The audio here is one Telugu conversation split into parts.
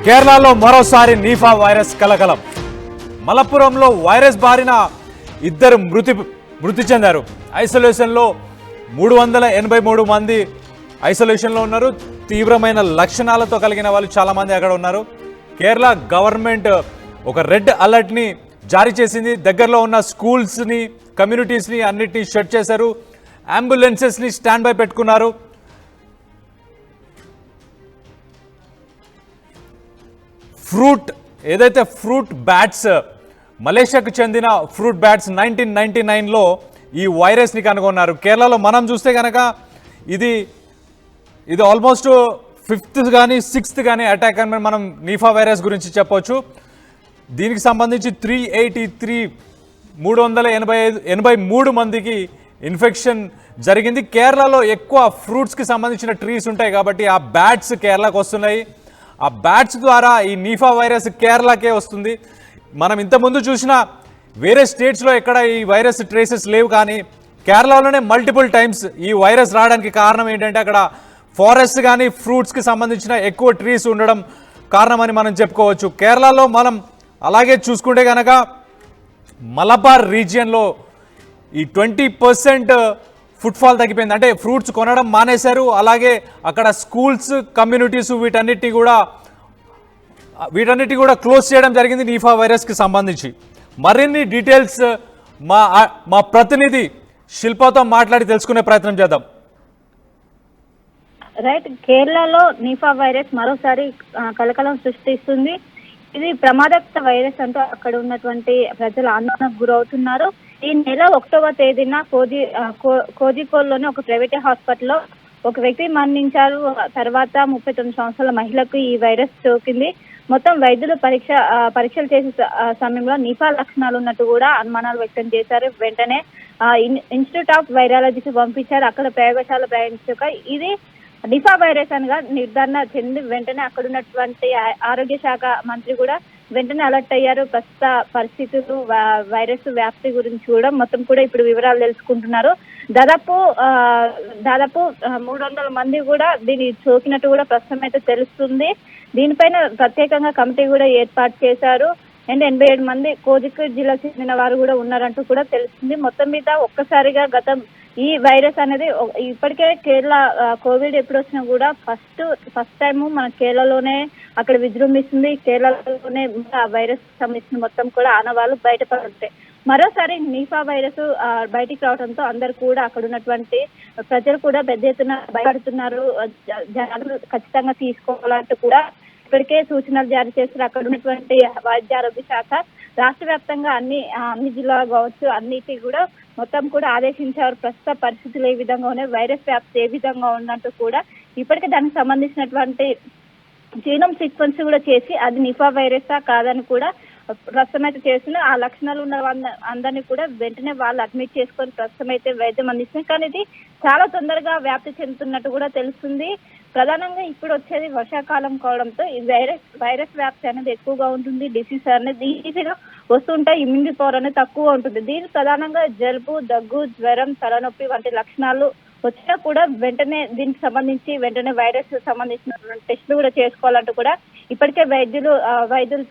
కేరళలో మరోసారి నీఫా వైరస్ కలకలం. మలప్పురంలో వైరస్ బారిన ఇద్దరు మృతి చెందారు. ఐసోలేషన్లో 383 మంది ఐసోలేషన్లో ఉన్నారు. తీవ్రమైన లక్షణాలతో కలిగిన వాళ్ళు చాలామంది అక్కడ ఉన్నారు. కేరళ గవర్నమెంట్ ఒక రెడ్ అలర్ట్ని జారీ చేసింది. దగ్గరలో ఉన్న స్కూల్స్ని, కమ్యూనిటీస్ని అన్నిటినీ షట్ చేశారు. అంబులెన్సెస్ని స్టాండ్ బై పెట్టుకున్నారు. ఫ్రూట్ బ్యాట్స్, మలేషియాకు చెందిన ఫ్రూట్ బ్యాట్స్ 1999లో ఈ వైరస్ని కనుగొన్నారు. కేరళలో మనం చూస్తే కనుక ఇది ఆల్మోస్ట్ 5th కానీ 6th కానీ అటాక్ అని మనం నీఫా వైరస్ గురించి చెప్పొచ్చు. దీనికి సంబంధించి 383 మందికి ఇన్ఫెక్షన్ జరిగింది. కేరళలో ఎక్కువ ఫ్రూట్స్కి సంబంధించిన ట్రీస్ ఉంటాయి కాబట్టి ఆ బ్యాట్స్ కేరళకు వస్తున్నాయి. ఆ బ్యాట్స్ ద్వారా ఈ నీఫా వైరస్ కేరళకే వస్తుంది. మనం ఇంతకుముందు చూసిన వేరే స్టేట్స్లో ఎక్కడ ఈ వైరస్ ట్రేసెస్ లేవు, కానీ కేరళలోనే మల్టిపుల్ టైమ్స్ ఈ వైరస్ రావడానికి కారణం ఏంటంటే అక్కడ ఫారెస్ట్ కానీ ఫ్రూట్స్కి సంబంధించిన ఎక్కువ ట్రీస్ ఉండడం కారణమని మనం చెప్పుకోవచ్చు. కేరళలో మనం అలాగే చూసుకుంటే కనుక మలబార్ రీజియన్లో ఈ 20% ఫుట్ఫాల్ తగ్గిపోయింది. అంటే ఫ్రూట్స్ కొనడం మానేశారు. అలాగే అక్కడ స్కూల్స్, కమ్యూనిటీస్ వీటన్నిటి కూడా క్లోజ్ చేయడం జరిగింది నీఫా వైరస్కి సంబంధించి. మరిన్ని డీటెయిల్స్ మా ప్రతినిధి శిల్పతో మాట్లాడి తెలుసుకునే ప్రయత్నం చేద్దాం. రైట్, కేరళలో నీఫా వైరస్ మరోసారి కలకలం సృష్టిస్తుంది. ఇది ప్రమాదకర వైరస్ అంటూ అక్కడ ఉన్నటువంటి ప్రజలు ఆందోళనకు గురవుతున్నారు. ఈ నెల 1వ తేదీన కోజికోడ్లోని ఒక ప్రైవేట్ హాస్పిటల్లో ఒక వ్యక్తి మరణించారు. తర్వాత 39 సంవత్సరాల మహిళకు ఈ వైరస్ సోకింది. మొత్తం వైద్యులు పరీక్షలు చేసే సమయంలో నిఫా లక్షణాలు ఉన్నట్టు కూడా అనుమానాలు వ్యక్తం చేశారు. వెంటనే ఇన్స్టిట్యూట్ ఆఫ్ వైరాలజీకి పంపించారు. అక్కడ ప్రయోగశాల ప్రయాణించాక ఇది నిఫా వైరస్ అనగా నిర్ధారణ చెంది వెంటనే అక్కడ ఉన్నటువంటి ఆరోగ్య శాఖ మంత్రి కూడా వెంటనే అలర్ట్ అయ్యారు. ప్రస్తుత పరిస్థితులు, వైరస్ వ్యాప్తి గురించి కూడా మొత్తం కూడా ఇప్పుడు వివరాలు తెలుసుకుంటున్నారు. దాదాపు 300 మంది కూడా దీన్ని సోకినట్టు కూడా ప్రస్తుతం అయితే తెలుస్తుంది. దీనిపైన ప్రత్యేకంగా కమిటీ కూడా ఏర్పాటు చేశారు. అండ్ 87 మంది కోజికోడ్ జిల్లాకు చెందిన వారు కూడా ఉన్నారంటూ కూడా తెలుస్తుంది. మొత్తం మీద ఒక్కసారిగా ఈ వైరస్ అనేది ఇప్పటికే కేరళ కోవిడ్ ఎప్పుడు వచ్చినా కూడా ఫస్ట్ టైం మన కేరళలోనే అక్కడ విజృంభిస్తుంది. కేరళలోనే ఆ వైరస్ సంబంధించిన మొత్తం కూడా ఆనవాళ్ళు బయటపడుతాయి. మరోసారి నీఫా వైరస్ బయటికి రావడంతో అందరు కూడా అక్కడ ఉన్నటువంటి ప్రజలు కూడా పెద్ద ఎత్తున భయపడుతున్నారు. జాగ్రత్తలు ఖచ్చితంగా తీసుకోవాలంటూ కూడా ఇప్పటికే సూచనలు జారీ చేస్తారు. అక్కడ ఉన్నటువంటి వైద్య ఆరోగ్య శాఖ రాష్ట్ర వ్యాప్తంగా అన్ని జిల్లాలు కావచ్చు అన్నిటి కూడా మొత్తం కూడా ఆదేశించారు. ప్రస్తుత పరిస్థితులు ఏ విధంగా ఉన్నాయి, వైరస్ వ్యాప్తి ఏ విధంగా ఉన్నట్టు కూడా ఇప్పటికే దానికి సంబంధించినటువంటి జీనోమ్ సీక్వెన్స్ కూడా చేసి అది నిఫా వైరసా కాదని కూడా ప్రస్తుతం అయితే చేస్తున్నారు. ఆ లక్షణాలు ఉన్న అందరినీ కూడా వెంటనే వాళ్ళు అడ్మిట్ చేసుకొని ప్రస్తుతం అయితే వైద్యం అందిస్తుంది. కానీ ఇది చాలా తొందరగా వ్యాప్తి చెందుతున్నట్టు కూడా తెలుస్తుంది. ప్రధానంగా ఇప్పుడు వచ్చేది వర్షాకాలం కావడంతో ఈ వైరస్ వ్యాప్తి అనేది ఎక్కువగా ఉంటుంది. డిసీజ్ అనేది ఈజీగా వస్తుంటే ఇమ్యూనిటీ పవర్ అనేది తక్కువ ఉంటుంది. దీని ప్రధానంగా జలుబు, దగ్గు, జ్వరం, తలనొప్పి వంటి లక్షణాలు వచ్చినా కూడా వెంటనే దీనికి సంబంధించి వెంటనే వైరస్ సంబంధించిన టెస్టులు కూడా చేసుకోవాలంటూ కూడా ఇప్పటికే వైద్యులు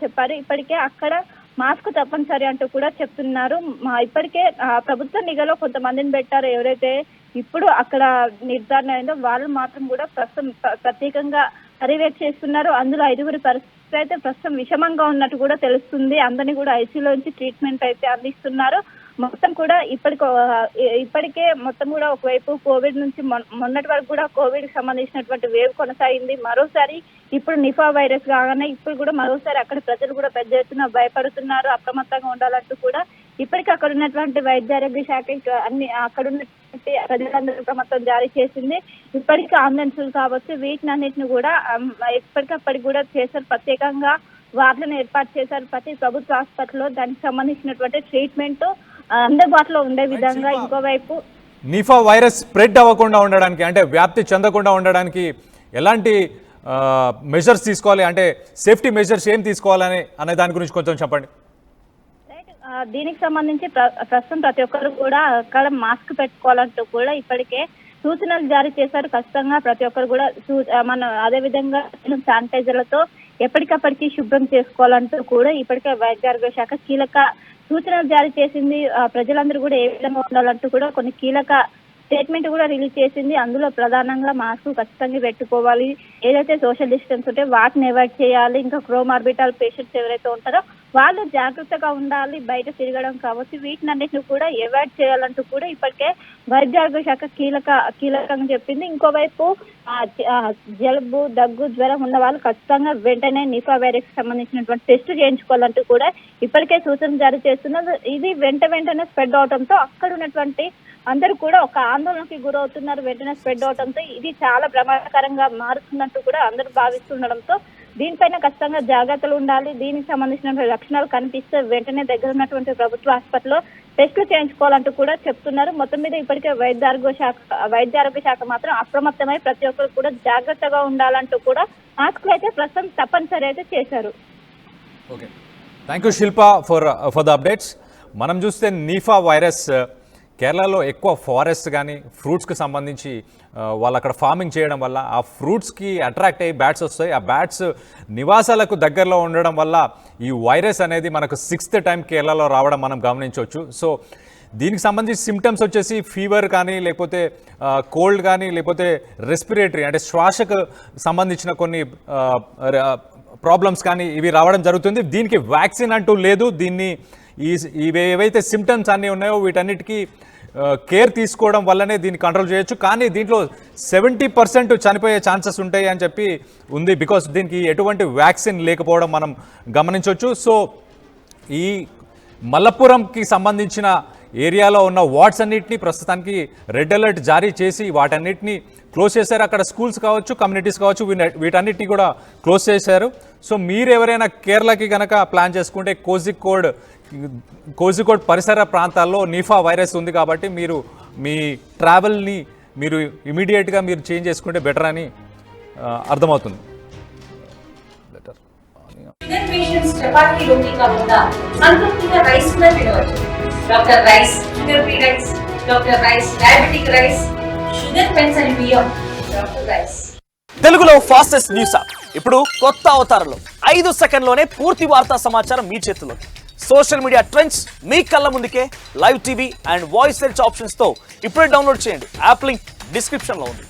చెప్పారు. ఇప్పటికే అక్కడ మాస్క్ తప్పనిసరి అంటూ కూడా చెప్తున్నారు. ఇప్పటికే ప్రభుత్వ నిఘాలో కొంతమందిని పెట్టారు. ఎవరైతే ఇప్పుడు అక్కడ నిర్ధారణ అయిందో వాళ్ళు మాత్రం కూడా ప్రస్తుతం ప్రత్యేకంగా పర్యవేక్షిస్తున్నారు. అందులో 5గురి పరిస్థితి అయితే ప్రస్తుతం విషమంగా ఉన్నట్టు కూడా తెలుస్తుంది. అందరినీ కూడా ఐసీయూలో నుంచి ట్రీట్మెంట్ అయితే అందిస్తున్నారు. మొత్తం కూడా ఇప్పటికే మొత్తం కూడా ఒకవైపు కోవిడ్ నుంచి మొన్నటి వరకు కూడా కోవిడ్ సంబంధించినటువంటి వేవ్ కొనసాగింది. మరోసారి ఇప్పుడు నిఫా వైరస్ కాగానే ఇప్పుడు కూడా మరోసారి అక్కడ ప్రజలు కూడా పెద్ద ఎత్తున భయపడుతున్నారు. అప్రమత్తంగా ఉండాలంటూ కూడా ఇప్పటికీ అక్కడ ఉన్నటువంటి వైద్య ఆరోగ్య శాఖ అక్కడ ఉన్నటువంటి ప్రజలందరూ అప్రమత్తం జారీ చేసింది. ఇప్పటికీ అంబులెన్సులు కావచ్చు వీటిని అన్నింటిని కూడా ఎప్పటికప్పటికి కూడా చేశారు. ప్రత్యేకంగా వార్డులను ఏర్పాటు చేశారు. ప్రతి ప్రభుత్వ హాస్పిటల్లో దానికి సంబంధించినటువంటి ట్రీట్మెంట్ అందుబాటులో ఉండే విధంగా. ఇంకోవైపు నిఫా వైరస్ స్ప్రెడ్ అవ్వకుండా ఉండడానికి, అంటే వ్యాప్తి చెందకుండా ఉండడానికి ఎలాంటి మెజర్స్ తీసుకోవాలి, అంటే సేఫ్టీ మెజర్స్ ఏం తీసుకోవాలని అనే దాని గురించి కొంచెం చెప్పండి. దీనికి సంబంధించి ప్రస్తుతం ప్రతి ఒక్కరు కూడా అక్కడ మాస్క్ పెట్టుకోవాలంటూ కూడా ఇప్పటికే సూచనలు జారీ చేశారు. ఖచ్చితంగా ప్రతి ఒక్కరు కూడా మన అదే విధంగా శానిటైజర్లతో ఎప్పటికప్పటికి శుభ్రం చేసుకోవాలంటూ కూడా ఇప్పటికే వైద్య ఆరోగ్య శాఖ కీలక సూచనలు జారీ చేసింది. ప్రజలందరూ కూడా ఏ విధంగా ఉండాలంటూ కూడా కొన్ని కీలక స్టేట్మెంట్ కూడా రిలీజ్ చేసింది. అందులో ప్రధానంగా మాస్క్ ఖచ్చితంగా పెట్టుకోవాలి, ఏదైతే సోషల్ డిస్టెన్స్ ఉంటే వాటిని అవాయిడ్ చేయాలి, ఇంకా క్రోమార్బిటల్ పేషెంట్స్ ఎవరైతే ఉంటారో వాళ్ళు జాగ్రత్తగా ఉండాలి, బయట తిరగడం కావచ్చు, వీటినన్నిటిని కూడా అవాయిడ్ చేయాలంటూ కూడా ఇప్పటికే వైద్య ఆరోగ్య శాఖ కీలకంగా చెప్పింది. ఇంకోవైపు జలుబు, దగ్గు, జ్వరం ఉన్న వాళ్ళు ఖచ్చితంగా వెంటనే నిఫా వైరస్ కి సంబంధించినటువంటి టెస్ట్ చేయించుకోవాలంటూ కూడా ఇప్పటికే సూచన జారీ చేస్తున్నారు. ఇది వెంటనే స్ప్రెడ్ అవడంతో అక్కడ ఉన్నటువంటి అందరూ కూడా ఒక ఆందోళనకి గురవుతున్నారు. వెంటనే స్ప్రెడ్ అవడంతో ఇది చాలా ప్రమాదకరంగా మారుతున్నట్టు కూడా అందరూ భావిస్తుండడంతో దీనిపైన ఖచ్చితంగా జాగ్రత్తలు ఉండాలి. దీనికి సంబంధించిన లక్షణాలు కనిపిస్తే వెంటనే దగ్గర ఉన్నటువంటి ప్రభుత్వ హాస్పిటల్లో టెస్టులు చేయించుకోవాలంటూ కూడా చెప్తున్నారు. మొత్తం మీద ఇప్పటికే వైద్య ఆరోగ్య శాఖ మాత్రం అప్రమత్తమై ప్రతి ఒక్కరు కూడా జాగ్రత్తగా ఉండాలంటూ కూడా మాస్కులు అయితే ప్రస్తుతం తప్పనిసరి అయితే చేశారు. Okay, thank you Shilpa for the updates. మనం చూస్తే నీఫా వైరస్ కేరళలో ఎక్కువ ఫారెస్ట్ కానీ ఫ్రూట్స్కి సంబంధించి వాళ్ళు అక్కడ ఫార్మింగ్ చేయడం వల్ల ఆ ఫ్రూట్స్కి అట్రాక్ట్ అయ్యి బ్యాట్స్ వస్తాయి. ఆ బ్యాట్స్ నివాసాలకు దగ్గరలో ఉండడం వల్ల ఈ వైరస్ అనేది మనకు 6th టైం కేరళలో రావడం మనం గమనించవచ్చు. సో దీనికి సంబంధించి సిమ్టమ్స్ వచ్చేసి ఫీవర్ కానీ, లేకపోతే కోల్డ్ కానీ, లేకపోతే రెస్పిరేటరీ అంటే శ్వాసకు సంబంధించిన కొన్ని ప్రాబ్లమ్స్ కానీ ఇవి రావడం జరుగుతుంది. దీనికి వ్యాక్సిన్ అంటూ లేదు. దీన్ని ఇవి ఏవైతే సిమ్టమ్స్ అన్నీ ఉన్నాయో వీటన్నిటికీ కేర్ తీసుకోవడం వల్లనే దీన్ని కంట్రోల్ చేయొచ్చు. కానీ దీంట్లో 70% చనిపోయే ఛాన్సెస్ ఉంటాయి అని చెప్పి ఉంది, బికాస్ దీనికి ఎటువంటి వ్యాక్సిన్ లేకపోవడం మనం గమనించవచ్చు. సో ఈ మల్లపురంకి సంబంధించిన ఏరియాలో ఉన్న వార్డ్స్ అన్నింటినీ ప్రస్తుతానికి రెడ్ అలర్ట్ జారీ చేసి వాటన్నిటిని క్లోజ్ చేశారు. అక్కడ స్కూల్స్ కావచ్చు, కమ్యూనిటీస్ కావచ్చు, వీటన్నిటిని కూడా క్లోజ్ చేశారు. సో మీరు ఎవరైనా కేరళకి కనుక ప్లాన్ చేసుకుంటే కోజికోడ్ పరిసర ప్రాంతాల్లో నిఫా వైరస్ ఉంది కాబట్టి మీరు మీ ట్రావెల్ని మీరు ఇమీడియట్గా మీరు చేంజ్ చేసుకుంటే బెటర్ అని అర్థమవుతుంది. షుగర్ పేషెంట్స్ చపాతీ రోటీ కాకుండా సంతృప్తిగా రైస్ కూడా తినవచ్చు. Doctor rice, sugar free rice, doctor rice, diabetic rice, sugar పెన్సల్ బియ్యం, డాక్టర్ రైస్. తెలుగులో ఫాస్టెస్ట్ న్యూస్ యాప్ ఇప్పుడు కొత్త అవతారంలో 5 సెకండ్లోనే పూర్తి వార్తా సమాచారం మీ చేతిలో. సోషల్ మీడియా ట్రెండ్స్ మీ కళ్ళ ముందుకే live TV and voice search options తో ఇప్పుడే డౌన్లోడ్ చేయండి. యాప్ లింక్ డిస్క్రిప్షన్ లో ఉంది.